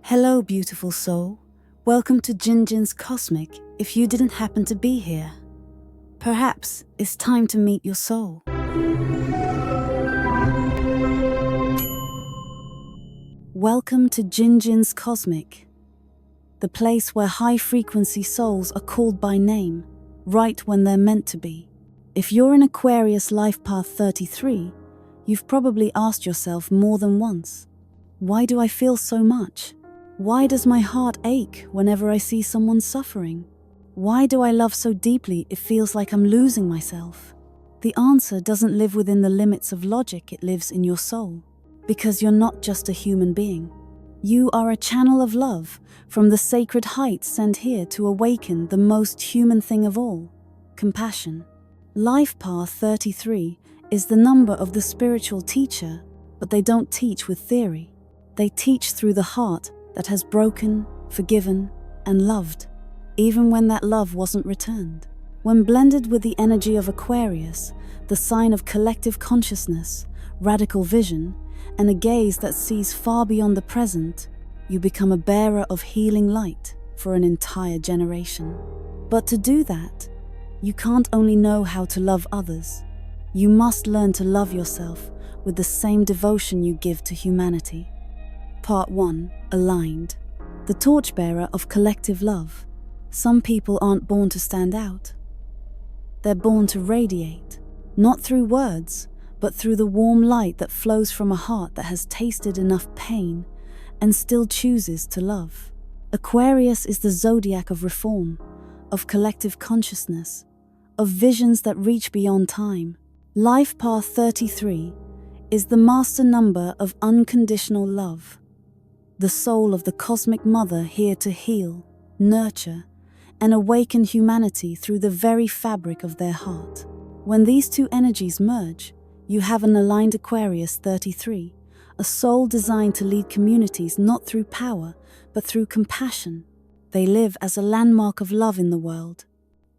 Hello, beautiful soul. Welcome to Jinjin's Cosmic. If you didn't happen to be here, perhaps it's time to meet your soul. Welcome to Jinjin's Cosmic, the place where high-frequency souls are called by name, right when they're meant to be. If you're in Aquarius Life Path 33, you've probably asked yourself more than once, why do I feel so much? Why does my heart ache whenever I see someone suffering? Why do I love so deeply it feels like I'm losing myself? The answer doesn't live within the limits of logic, it lives in your soul. Because you're not just a human being. You are a channel of love from the sacred heights sent here to awaken the most human thing of all, compassion. Life Path 33 is the number of the spiritual teacher, but they don't teach with theory. They teach through the heart that has broken, forgiven, and loved, even when that love wasn't returned. When blended with the energy of Aquarius, the sign of collective consciousness, radical vision, and a gaze that sees far beyond the present, you become a bearer of healing light for an entire generation. But to do that, you can't only know how to love others, you must learn to love yourself with the same devotion you give to humanity. Part 1. Aligned. The torchbearer of collective love. Some people aren't born to stand out. They're born to radiate, not through words, but through the warm light that flows from a heart that has tasted enough pain and still chooses to love. Aquarius is the zodiac of reform, of collective consciousness, of visions that reach beyond time. Life Path 33 is the master number of unconditional love. The soul of the cosmic mother here to heal, nurture, and awaken humanity through the very fabric of their heart. When these two energies merge, you have an aligned Aquarius 33, a soul designed to lead communities not through power, but through compassion. They live as a landmark of love in the world,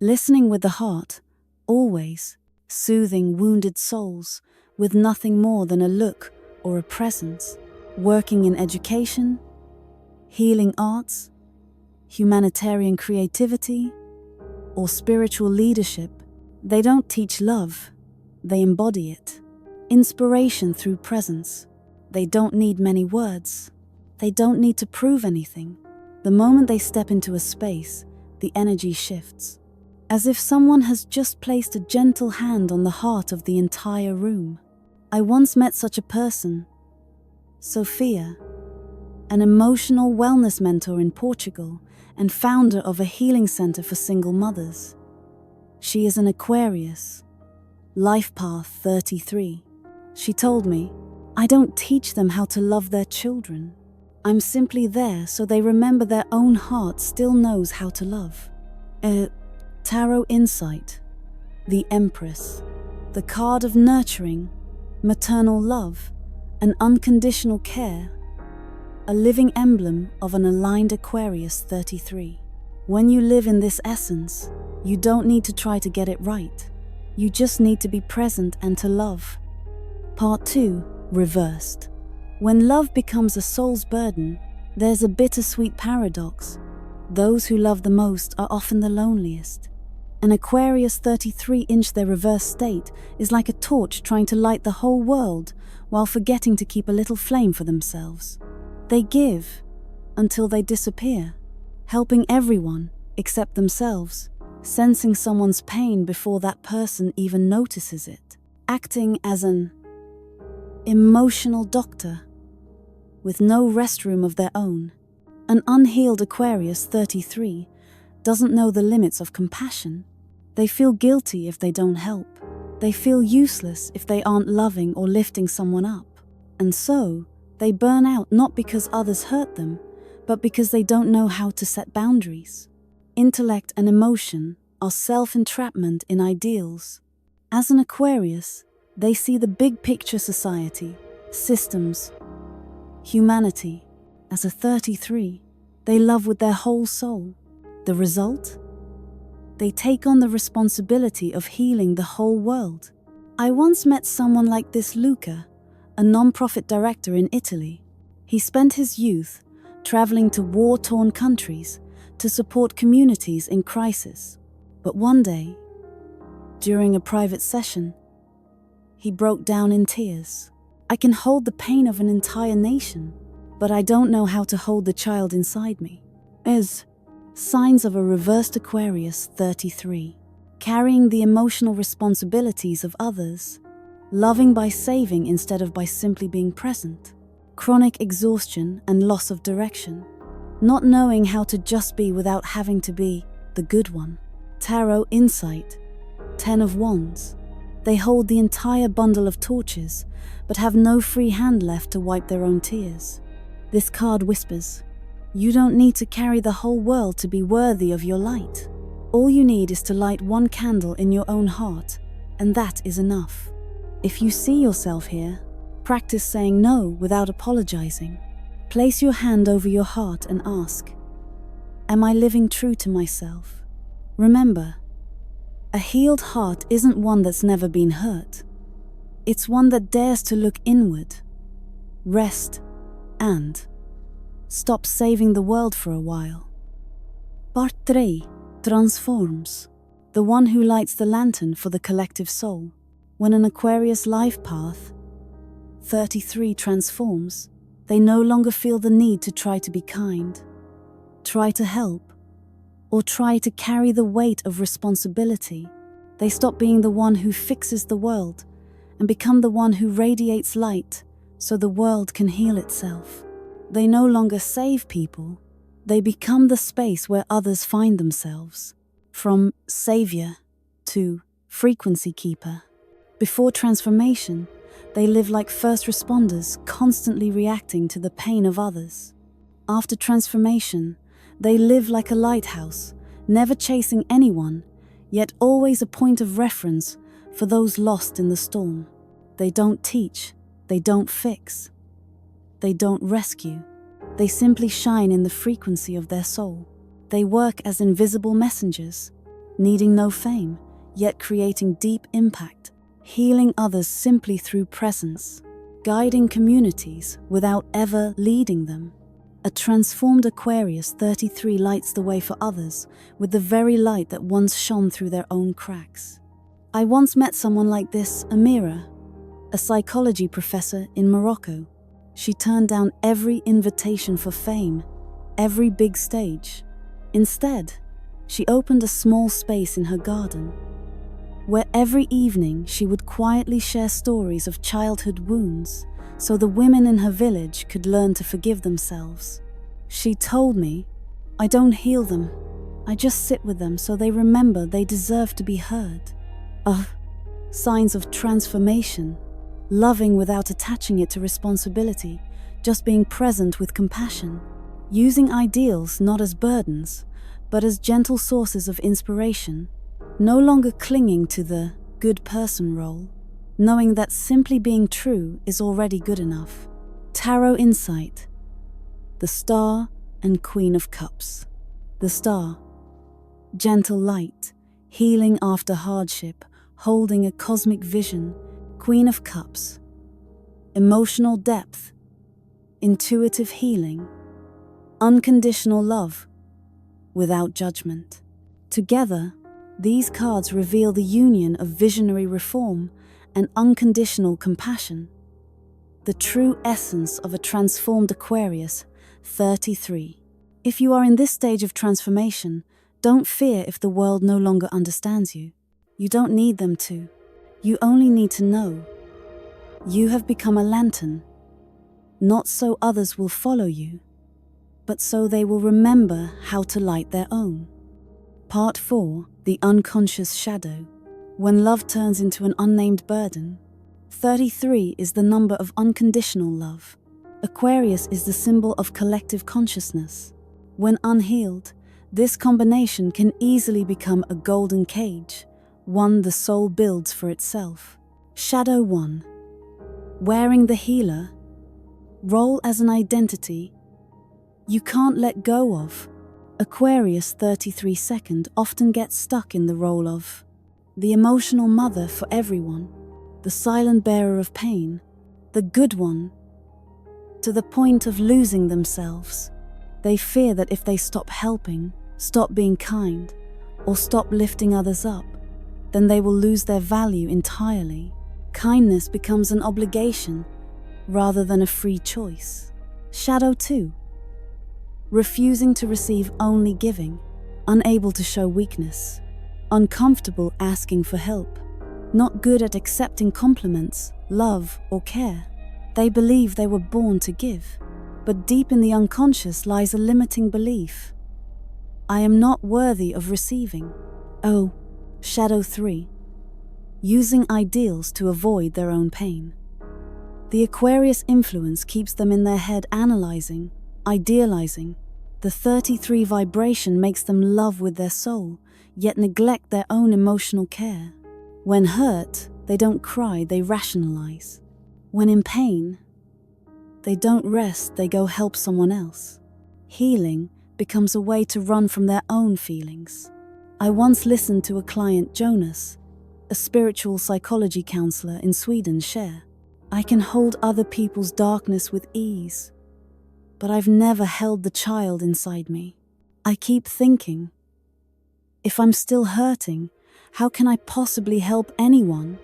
listening with the heart, always, soothing wounded souls with nothing more than a look or a presence. Working in education, healing arts, humanitarian creativity, or spiritual leadership, they don't teach love, they embody it. Inspiration through presence. They don't need many words. They don't need to prove anything. The moment they step into a space, the energy shifts. As if someone has just placed a gentle hand on the heart of the entire room. I once met such a person, Sophia, an emotional wellness mentor in Portugal and founder of a healing center for single mothers. She is an Aquarius, Life Path 33. She told me, I don't teach them how to love their children. I'm simply there so they remember their own heart still knows how to love. Tarot Insight, the Empress, the card of nurturing, maternal love, and unconditional care, a living emblem of an aligned Aquarius 33. When you live in this essence, you don't need to try to get it right. You just need to be present and to love. Part 2. Reversed. When love becomes a soul's burden, there's a bittersweet paradox. Those who love the most are often the loneliest. An Aquarius 33-inch their reverse state is like a torch trying to light the whole world while forgetting to keep a little flame for themselves. They give until they disappear, helping everyone except themselves, sensing someone's pain before that person even notices it, acting as an emotional doctor with no restroom of their own. An unhealed Aquarius 33 doesn't know the limits of compassion. They feel guilty if they don't help. They feel useless if they aren't loving or lifting someone up. And so, they burn out not because others hurt them, but because they don't know how to set boundaries. Intellect and emotion are self-entrapment in ideals. As an Aquarius, they see the big picture society, systems, humanity. As a 33, they love with their whole soul. The result? They take on the responsibility of healing the whole world. I once met someone like this Luca, a non-profit director in Italy. He spent his youth traveling to war-torn countries to support communities in crisis. But one day, during a private session, he broke down in tears. I can hold the pain of an entire nation, but I don't know how to hold the child inside me. As signs of a reversed Aquarius 33, carrying the emotional responsibilities of others, loving by saving instead of by simply being present, chronic exhaustion and loss of direction, not knowing how to just be without having to be the good one. Tarot insight, 10 of Wands. They hold the entire bundle of torches, but have no free hand left to wipe their own tears. This card whispers, you don't need to carry the whole world to be worthy of your light. All you need is to light one candle in your own heart, and that is enough. If you see yourself here, practice saying no without apologizing. Place your hand over your heart and ask, am I living true to myself? Remember, a healed heart isn't one that's never been hurt. It's one that dares to look inward, rest, and stop saving the world for a while. Part 3. Transforms. The one who lights the lantern for the collective soul. When an Aquarius life path 33 transforms, they no longer feel the need to try to be kind, try to help, or try to carry the weight of responsibility. They stop being the one who fixes the world and become the one who radiates light so the world can heal itself. They no longer save people, they become the space where others find themselves. From savior to frequency keeper. Before transformation, they live like first responders, constantly reacting to the pain of others. After transformation, they live like a lighthouse, never chasing anyone, yet always a point of reference for those lost in the storm. They don't teach, they don't fix, they don't rescue. They simply shine in the frequency of their soul. They work as invisible messengers, needing no fame, yet creating deep impact, healing others simply through presence, guiding communities without ever leading them. A transformed Aquarius 33 lights the way for others with the very light that once shone through their own cracks. I once met someone like this, Amira, a psychology professor in Morocco. She turned down every invitation for fame, every big stage. Instead, she opened a small space in her garden, where every evening she would quietly share stories of childhood wounds, so the women in her village could learn to forgive themselves. She told me, I don't heal them, I just sit with them so they remember they deserve to be heard. Signs of transformation. Loving without attaching it to responsibility, just being present with compassion. Using ideals not as burdens, but as gentle sources of inspiration. No longer clinging to the good person role, knowing that simply being true is already good enough. Tarot insight. The Star and Queen of Cups. The Star. Gentle light, healing after hardship, holding a cosmic vision. Queen of Cups. Emotional depth, intuitive healing, unconditional love, without judgment. Together, these cards reveal the union of visionary reform and unconditional compassion, the true essence of a transformed Aquarius 33. If you are in this stage of transformation, don't fear if the world no longer understands you. You don't need them to. You only need to know. You have become a lantern, not so others will follow you, but so they will remember how to light their own. Part 4. The Unconscious Shadow. When love turns into an unnamed burden. 33 is the number of unconditional love. Aquarius is the symbol of collective consciousness. When unhealed, this combination can easily become a golden cage, one the soul builds for itself. Shadow 1. Wearing the healer role as an identity you can't let go of. Aquarius 33 second often gets stuck in the role of the emotional mother for everyone, the silent bearer of pain, the good one, to the point of losing themselves. They fear that if they stop helping, stop being kind, or stop lifting others up, then they will lose their value entirely. Kindness becomes an obligation rather than a free choice. Shadow 2. Refusing to receive, only giving. Unable to show weakness. Uncomfortable asking for help. Not good at accepting compliments, love, or care. They believe they were born to give. But deep in the unconscious lies a limiting belief. I am not worthy of receiving. Oh, Shadow 3. Using ideals to avoid their own pain. The Aquarius influence keeps them in their head analyzing, idealizing. The 33 vibration makes them love with their soul, yet neglect their own emotional care. When hurt, they don't cry, they rationalize. When in pain, they don't rest, they go help someone else. Healing becomes a way to run from their own feelings. I once listened to a client, Jonas, a spiritual psychology counselor in Sweden, share. I can hold other people's darkness with ease, but I've never held the child inside me. I keep thinking, if I'm still hurting, how can I possibly help anyone?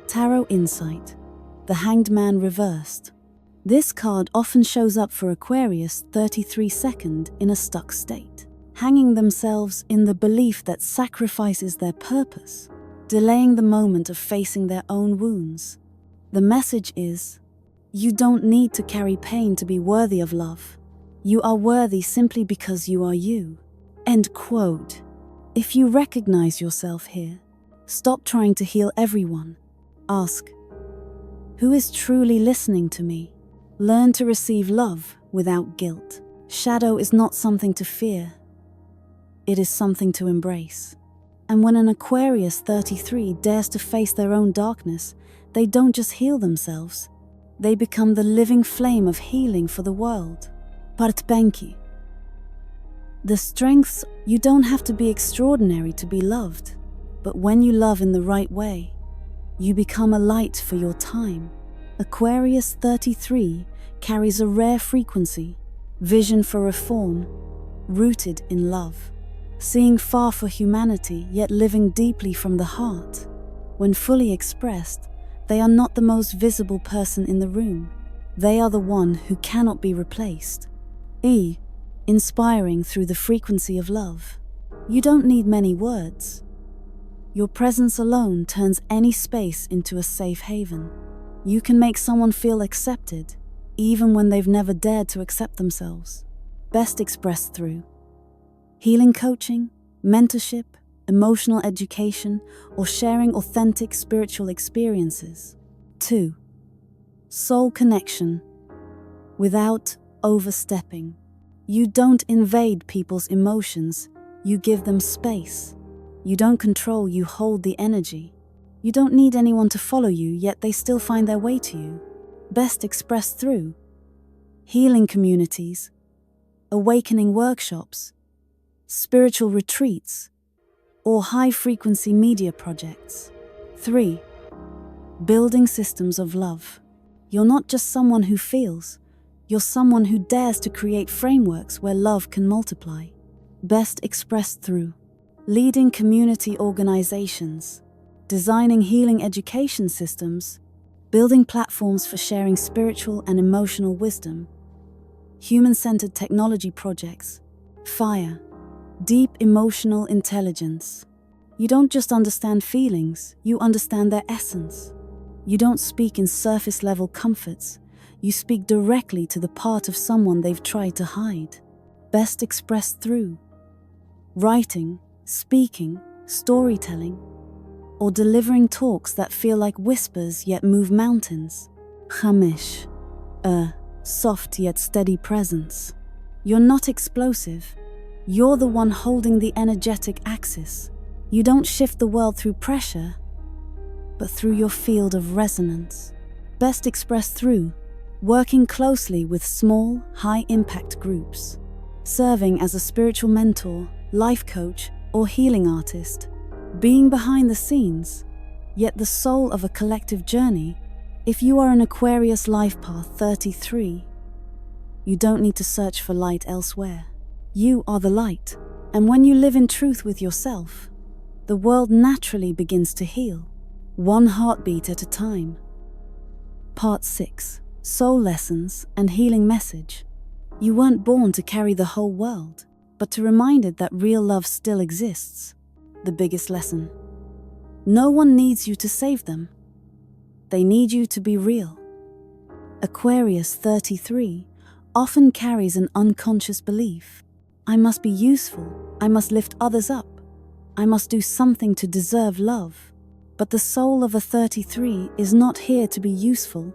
Tarot Insight, the Hanged Man reversed. This card often shows up for Aquarius 33 in a stuck state, hanging themselves in the belief that sacrifice is their purpose, delaying the moment of facing their own wounds. The message is, you don't need to carry pain to be worthy of love. You are worthy simply because you are you. End quote. If you recognize yourself here, stop trying to heal everyone. Ask, who is truly listening to me? Learn to receive love without guilt. Shadow is not something to fear. It is something to embrace. And when an Aquarius 33 dares to face their own darkness, they don't just heal themselves. They become the living flame of healing for the world. Partbenki. The strengths, you don't have to be extraordinary to be loved. But when you love in the right way, you become a light for your time. Aquarius 33 carries a rare frequency, vision for reform, rooted in love. Seeing far for humanity, yet living deeply from the heart. When fully expressed, they are not the most visible person in the room. They are the one who cannot be replaced. Inspiring through the frequency of love. You don't need many words. Your presence alone turns any space into a safe haven. You can make someone feel accepted, even when they've never dared to accept themselves. Best expressed through healing coaching, mentorship, emotional education, or sharing authentic spiritual experiences. 2. Soul connection. Without overstepping. You don't invade people's emotions, you give them space. You don't control, you hold the energy. You don't need anyone to follow you, yet they still find their way to you. Best expressed through healing communities, awakening workshops, spiritual retreats, or high-frequency media projects. 3. Building systems of love. You're not just someone who feels, you're someone who dares to create frameworks where love can multiply. Best expressed through leading community organizations, designing healing education systems, building platforms for sharing spiritual and emotional wisdom, human-centered technology projects. Fire. Deep emotional intelligence. You don't just understand feelings, you understand their essence. You don't speak in surface-level comforts, you speak directly to the part of someone they've tried to hide. Best expressed through writing, speaking, storytelling, or delivering talks that feel like whispers yet move mountains. Khamish. A soft yet steady presence. You're not explosive. You're the one holding the energetic axis. You don't shift the world through pressure, but through your field of resonance. Best expressed through working closely with small, high-impact groups, serving as a spiritual mentor, life coach, or healing artist, being behind the scenes, yet the soul of a collective journey. If you are an Aquarius life path 33, You don't need to search for light elsewhere. You are the light, and when you live in truth with yourself, the world naturally begins to heal, one heartbeat at a time. Part 6. Soul Lessons and Healing Message. You weren't born to carry the whole world, but to remind it that real love still exists. The biggest lesson. No one needs you to save them. They need you to be real. Aquarius 33 often carries an unconscious belief. I must be useful. I must lift others up. I must do something to deserve love. But the soul of a 33 is not here to be useful.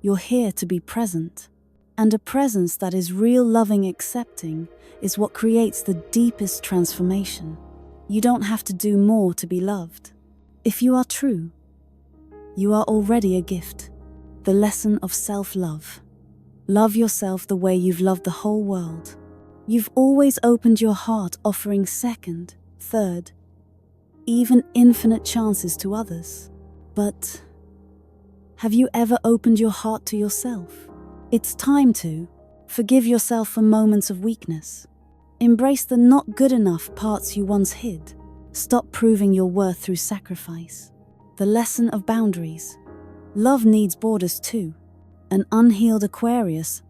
You're here to be present. And a presence that is real, loving, accepting is what creates the deepest transformation. You don't have to do more to be loved. If you are true, you are already a gift. The lesson of self-love. Love yourself the way you've loved the whole world. You've always opened your heart, offering second, third, even infinite chances to others. But have you ever opened your heart to yourself? It's time to forgive yourself for moments of weakness. Embrace the not good enough parts you once hid. Stop proving your worth through sacrifice. The lesson of boundaries. Love needs borders too. An unhealed Aquarius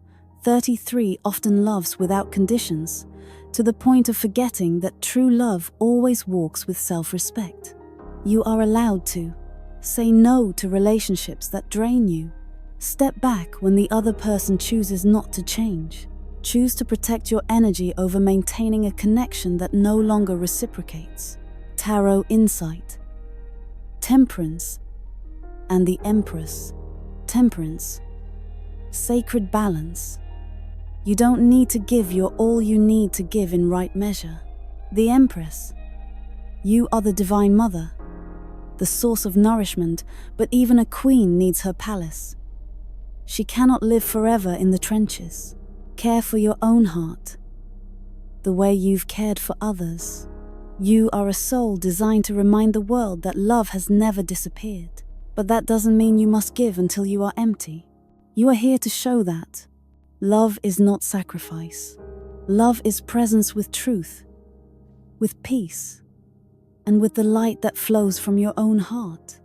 33 often loves without conditions, to the point of forgetting that true love always walks with self-respect. You are allowed to say no to relationships that drain you. Step back when the other person chooses not to change. Choose to protect your energy over maintaining a connection that no longer reciprocates. Tarot Insight. Temperance and the Empress. Temperance. Sacred balance. You don't need to give, you're all you need to give in right measure. The Empress. You are the Divine Mother, the source of nourishment, but even a queen needs her palace. She cannot live forever in the trenches. Care for your own heart, the way you've cared for others. You are a soul designed to remind the world that love has never disappeared. But that doesn't mean you must give until you are empty. You are here to show that love is not sacrifice. Love is presence with truth, with peace, and with the light that flows from your own heart.